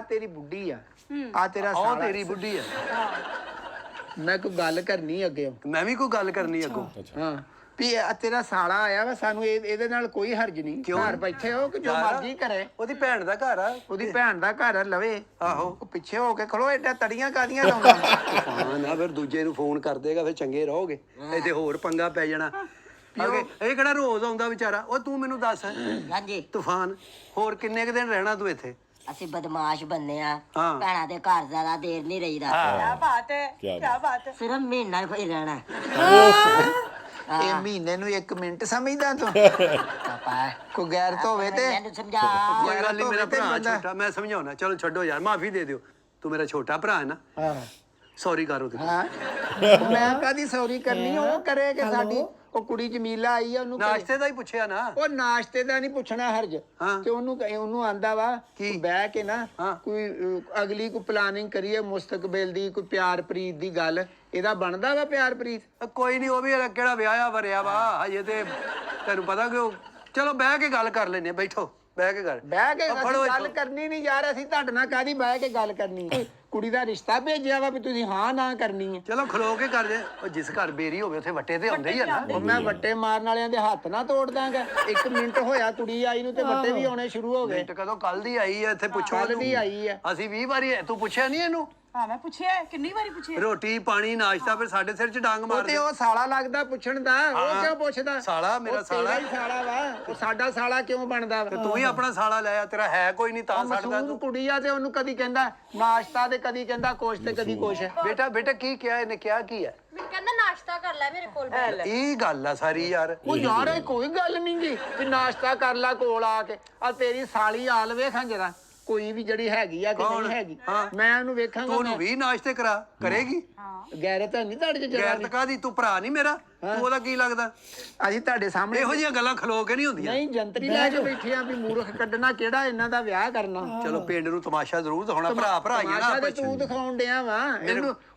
तेरी बुढ़ी आ तेरा साला तेरी बुढ़ी है मैं कोई गल करनी अगे मैं भी कोई गल करनी अगों हाँ भी तेरा साला आया वा सानू ਇਹਦੇ ਨਾਲ ਕੋਈ ਹਰਜ ਨਹੀਂ ਘਰ ਬੈਠੇ ਹੋ ਕਿ ਜੋ ਮਰਜ਼ੀ ਕਰੇ ਉਹਦੀ ਭੈਣ ਦਾ ਘਰ ਆ ਉਹਦੀ ਭੈਣ ਦਾ ਘਰ ਲਵੇ ਆਹੋ ਉਹ ਪਿੱਛੇ ਹੋ ਕੇ ਖਲੋ ਐਡਾ ਤੜੀਆਂ ਕਾਦੀਆਂ ਲਾਉਂਦਾ ਹਾਂ ਨਾ ਫਿਰ ਦੂਜੇ ਨੂੰ ਫੋਨ ਕਰ ਦੇਗਾ ਫਿਰ ਚੰਗੇ ਰਹੋਗੇ ਇੱਥੇ ਹੋਰ ਪੰਗਾ ਪੈ ਜਾਣਾ ਇਹ ਕਿਹੜਾ ਰੋਜ਼ ਆਉਂਦਾ ਵਿਚਾਰਾ ਉਹ ਤੂੰ ਮੈਨੂੰ ਦੱਸ ਹਾਂਜੀ ਤੂਫਾਨ ਹੋਰ ਕਿੰਨੇ ਕੁ ਦਿਨ ਰਹਿਣਾ ਤੂੰ ਇੱਥੇ ਅਸੀਂ ਬਦਮਾਸ਼ ਬੰਨੇ ਆ ਹਾਂ। ਭੈਣਾਂ ਦੇ ਘਰ ਜ਼ਿਆਦਾ ਦੇਰ ਨਹੀਂ ਰਹੀਦਾ क्या बात है क्या बात है ਸਿਰਫ ਮਹੀਨਾ ਹੀ ਰਹਿਣਾ ਇਹ ਮਹੀਨੇ ਨੂੰ 1 ਮਿੰਟ ਸਮਝਦਾ ਤੂੰ ਪਾਪਾ ਕੋ ਗੈਰਤ ਹੋਵੇ ਤੇ ਮੈਨੂੰ ਸਮਝਾ ਕੋਈ ਗੱਲ ਨਹੀਂ ਮੇਰਾ ਤੇ ਭਰਾ ਬੰਦਾ- ਛੋਟਾ ਮੈਂ ਸਮਝਾਉਣਾ ਚਲੋ ਛੱਡੋ ਯਾਰ ਮਾਫੀ ਦੇ ਦਿਓ ਤੂੰ ਮੇਰਾ ਛੋਟਾ ਭਰਾ ਹੈ ਨਾ ਹਾਂ ਸੌਰੀ ਕਰੋ ਤੁਸੀਂ ਹਾਂ ਮੈਂ ਕਾਦੀ ਸੌਰੀ ਕਰਨੀ ਉਹ ਕਰੇ ਕਿ ਸਾਡੀ ਉਹ ਕੁੜੀ ਜਮੀਲਾ ਆਈ ਆ ਉਹਨੂੰ ਕਹੇ- ਨਾਸ਼ਤੇ ਦਾ ਹੀ ਪੁੱਛਿਆ ਨਾ ਉਹ ਨਾਸ਼ਤੇ ਦਾ ਨਹੀਂ ਪੁੱਛਣਾ ਹਰਜ ਹਾਂ। ਤੇ ਉਹਨੂੰ ਆਂਦਾ ਵਾ ਕੀ? ਬਹਿ ਕੇ ਨਾ ਹਾਂ। ਕੋਈ ਅਗਲੀ ਕੋਈ ਪਲਾਨਿੰਗ ਕਰੀਏ ਮੁਸਤਕਬਲ ਦੀ ਕੋਈ ਪਿਆਰ ਪ੍ਰੀਤ ਦੀ ਗੱਲ ਇਹਦਾ ਬਣਦਾ ਵਾ ਪਿਆਰ ਪ੍ਰੀਤ ਕੋਈ ਨਹੀਂ ਉਹ ਵੀ ਕਿਹੜਾ ਵਿਆਹਿਆ ਵਰਿਆ ਵਾ ਹਜੇ ਤੇ ਤੈਨੂੰ ਪਤਾ ਕਿ ਉਹ ਚਲੋ ਬਹਿ ਕੇ ਗੱਲ ਕਰ ਲੈਨੇ ਬੈਠੋ ਬਹਿ ਕੇ ਗੱਲ ਬਹਿ ਕੇ ਉਹ ਫੜੋ ਅਸੀਂ ਗੱਲ ਇੱਥੋਂ। ਕਰਨੀ ਨਹੀਂ ਯਾਰ ਅਸੀਂ ਤੁਹਾਡੇ ਨਾਲ ਕਾਦੀ ਬਹਿ ਕੇ ਗੱਲ ਕਰਨੀ ਹੈ ਕੁੜੀ ਦਾ ਰਿਸ਼ਤਾ ਭੇਜਿਆ ਵਾ ਵੀ ਤੁਸੀਂ ਹਾਂ ਨਾ ਕਰਨੀ ਹੈ ਚਲੋ ਖਲੋ ਕੇ ਕਰ ਜੇ ਉਹ ਜਿਸ ਘਰ ਬੇਰੀ ਹੋਵੇ ਉੱਥੇ ਵੱਟੇ ਤੇ ਹੁੰਦੇ ਹੀ ਆ ਨਾ ਉਹ ਮੈਂ ਵੱਟੇ ਮਾਰਨ ਵਾਲਿਆਂ ਦੇ ਹੱਥ ਨਾ ਤੋੜ ਦਾਂਗਾ 1 ਮਿੰਟ ਹੋਇਆ ਕੁੜੀ ਆਈ ਨੂੰ ਤੇ ਵੱਟੇ ਵੀ ਆਉਣੇ ਸ਼ੁਰੂ ਹੋ ਗਏ ਮਿੰਟ ਕਦੋਂ ਕੱਲ ਦੀ ਆਈ ਹੈ ਇੱਥੇ ਪੁੱਛੋ ਕੱਲ ਇਹਨੂੰ। ਦੀ ਆਈ ਹੈ ਅਸੀਂ 20 ਵਾਰੀ ਤੂੰ ਪੁੱਛਿਆ ਨਹੀਂ ਇਹਨੂੰ हाँ मैं पूछे कितनी बारी पूछे ਰੋਟੀ ਪਾਣੀ ਨਾਸ਼ਤਾ ਫਿਰ ਸਾਡੇ ਸਿਰ 'ਚ ਡਾਂਗ ਉਹ ਮਾਰ ਤੇ ਦੇ ਉਹ ਸਾਲਾ ਲੱਗਦਾ ਪੁੱਛਣ ਦਾ ਉਹ ਕਿਉਂ ਪੁੱਛਦਾ ਸਾਲਾ ਮੇਰਾ ਉਹ ਤੇਰਾ ਸਾਲਾ ਹੀ ਸਾਲਾ ਵਾ ਉਹ ਸਾਡਾ ਸਾਲਾ ਕਿਉਂ ਬਣਦਾ ਵਾ ਤੇ ਤੂੰ ਹੀ ਆਪਣਾ ਸਾਲਾ ਲਿਆ ਤੇਰਾ ਹੈ ਕੋਈ ਨਹੀਂ ਤਾਂ ਸੜਦਾ ਮਾਸੂਮ ਤੂੰ ਕੁੜੀ ਆ ਤੇ ਉਹਨੂੰ ਕਦੀ ਕਹਿੰਦਾ ਨਾਸ਼ਤਾ ਤੇ ਕਦੀ ਕਹਿੰਦਾ ਕੁਛ ਤੇ ਕਦੀ ਕੁਛ ਬੇਟਾ ਕੀ ਕਿਹਾ ਇਹਨੇ ਕਿਹਾ ਕੀ ਹੈ ਮੈਨੂੰ ਕਹਿੰਦਾ ਨਾਸ਼ਤਾ ਕਰ ਲੈ ਮੇਰੇ ਕੋਲ ਇਹ ਗੱਲ ਆ ਸਾਰੀ ਯਾਰ ਉਹ ਯਾਰ ਇਹ ਕੋਈ ਗੱਲ ਨਹੀਂ ਜੀ ਵੀ ਨਾਸ਼ਤਾ ਕਰ ਲੈ ਕੋਲ ਆ ਕੇ ਆ ਤੇਰੀ ਸਾਲੀ ਆਲ ਵੇਖਾਂ ਜਰਾ ਕੋਈ ਵੀ ਜਿਹੜੀ ਹੈਗੀ ਆ ਕਿ ਕੌਣ? ਨਹੀਂ ਹੈਗੀ ਹਾਂ। ਮੈਂ ਉਹਨੂੰ ਵੇਖਾਂਗਾ ਤੂੰ ਉਹਨੂੰ ਵੀ ਨਾਸ਼ਤੇ ਕਰਾ ਕਰੇਗੀ ਗੈਰਤ ਨਹੀਂ ਤੁਹਾਡੇ ਚ ਜਰਾ ਗੈਰਤ ਕਾਦੀ ਤੂੰ ਭਰਾ ਨਹੀਂ ਮੇਰਾ ਤੂੰ ਉਹਦਾ ਕੀ ਲੱਗਦਾ ਅਸੀਂ ਤੁਹਾਡੇ ਸਾਹਮਣੇ ਇਹੋ ਜਿਹੀਆਂ ਗੱਲਾਂ ਖਲੋ ਕੇ ਨਹੀਂ ਹੁੰਦੀਆਂ ਨਹੀਂ ਜੰਤਰੀ ਲੈ ਕੇ ਬੈਠੇ ਆ ਵੀ ਮੂਰਖ ਕੱਢਣਾ ਕਿਹੜਾ ਇਹਨਾਂ ਦਾ ਵਿਆਹ ਕਰਨਾ ਚਲੋ ਪਿੰਡ ਨੂੰ ਤਮਾਸ਼ਾ ਜ਼ਰੂਰ ਦਿਖਾਉਣਾ ਭਰਾ ਭਰਾਈਆਂ ਨਾ ਤਮਾਸ਼ਾ ਤੇ ਆਪਸ ਤੂੰ ਚ। ਦਿਖਾਉਣ ਡਿਆ ਵਾ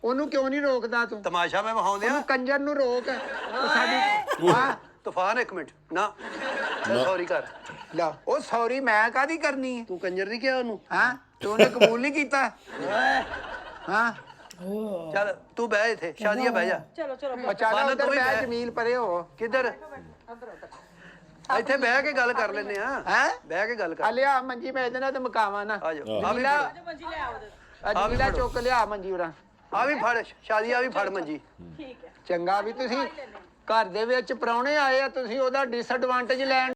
ਉਹਨੂੰ ਕਿਉਂ ਨਹੀਂ ਰੋਕਦਾ ਤੂੰ ਤਮਾਸ਼ਾ ਮੈਂ ਵਿਖਾਉਂਦੇ ਆ ਉਹਨੂੰ ਕੰਜਰ ਨੂੰ ਰੋਕ ਉਹ ਸਾਡੀ ਹਾਂ ਤੂਫਾਨ 1 ਮਿੰਟ ਨਾ ਸੌਰੀ ਕਰ ਲਾ ਉਹ ਸੌਰੀ ਮੈਂ ਕਾਦੀ ਕਰਨੀ ਹੈ ਤੂੰ ਕੰਜਰ ਨਹੀਂ ਕਿਹਾ ਉਹਨੂੰ ਹਾਂ ਤੇ ਉਹਨੇ ਕਬੂਲ ਨਹੀਂ ਕੀਤਾ ਹਾਂ ਚੱਲ ਤੂੰ ਬਹਿ ਇੱਥੇ ਸ਼ਾਦੀਆ ਬਹਿ ਜਾ चलो चलो ਅਚਾਨਕ ਬੰਦ ਉਧਰ ਤੂੰ ਹੀ ਬੈ ਬਹਿ। ਜਮੀਲ ਪਰੇ ਹੋ ਕਿੱਧਰ ਇੱਥੇ ਬਹਿ ਕੇ ਗੱਲ ਕਰ ਲੈਨੇ ਆ ਹੈ ਬਹਿ ਕੇ ਗੱਲ ਆ ਕਰ ਲਿਆ ਮੰਜੀ ਮੈਂ ਇਹਦੇ ਨਾਲ ਤੇ ਮਕਾਵਾਂ ਨਾ ਆ ਜਾਓ ਆ ਵੀ ਜਮੀਲਾ ਫੜ। मंजी ले आओ ਜਮੀਲਾ ਚੁੱਕ ਲਿਆ ਮੰਜੀ ਉਰਾ ਆ ਵੀ ਫੜ ਸ਼ਾਦੀਆ ਵੀ ਫੜ ਮੰਜੀ ठीक है ਚੰਗਾ ਵੀ ਤੁਸੀਂ ਘਰ ਦੇ ਵਿੱਚ ਪ੍ਰਾਹੁਣੇ ਆਏ ਆ ਤੁਸੀਂ ਉਹਦਾ ਡਿਸਐਡਵਾਂਟੇਜ ਲੈਣ